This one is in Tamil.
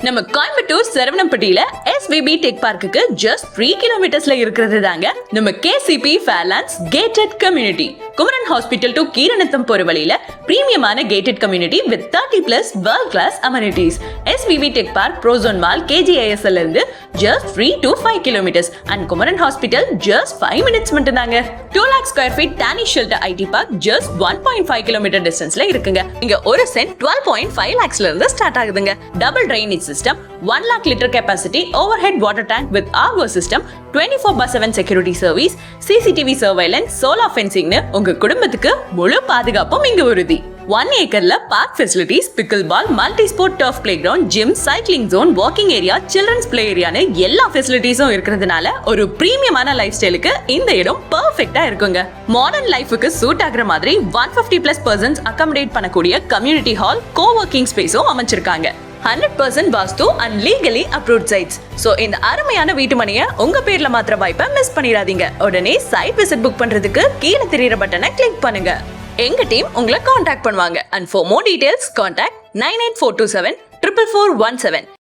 நம்ம கோயம்புத்தூர் சரவணம்பட்டியில SVB டெக் பார்க்குக்கு ஜஸ்ட் 3 கிலோமீட்டர்ஸ்ல இருக்கிறது தாங்க நம்ம KCP Fairlands Gated Community. Kumaran hospital to Keeranatham போற வழியில பிரீமியமான gated community with 30+ world class amenities. SVB tech park Prozone mall KGISL இருந்து just 3 to 5 kilometers and Kumaran hospital just 5 minutes மட்டும் தாங்க. 2 lakh square feet Danish Shelter IT Park just 1.5 kilometer distanceல இருக்குங்க. இங்க ஒரு சென்ட் 12.5 lakhsல இருந்து ஸ்டார்ட் ஆகுதுங்க. Double drainage system, 1 lakh liter capacity overhead water tank with RO system, 24/7 security service, CCTV surveillance, solar fencing னு உங்க குடும்பத்துக்கு முழு பாதுகாப்பும் இங்க உறுதி. 1 ஏக்கர்ல park facilities, pickleball, multi sport turf playground, gym, cycling zone, walking area, children's play ஏரியான்னு எல்லா ஃபெசிலிட்டிஸும் இருக்கிறதுனால ஒரு பிரீமியமான லைஃப் ஸ்டைலுக்கு இந்த இடம் பெர்ஃபெக்ட்டா இருக்குங்க. மாடர்ன் லைஃபுக்கு சூட் ஆகுற மாதிரி 150+ persons அகாமடேட் பண்ணக்கூடிய கம்யூனிட்டி ஹால், கோவர்க்கிங் ஸ்பேஸும் அமைச்சிருக்காங்க. 100% வாஸ்து and legally approved sites. So இந்த அருமையான வீட்டு மனையை உங்க பேர்ல மாத்திர வாய்ப்பை மிஸ் பண்ணிடாதீங்க. உடனே சைட் விசிட் புக் பண்றதுக்கு கீழே தெரியுற பட்டனை கிளிக் பண்ணுங்க. எங்க டீம் உங்களை காண்டாக்ட் பண்ணுவாங்க. And for more details contact 98427 44417.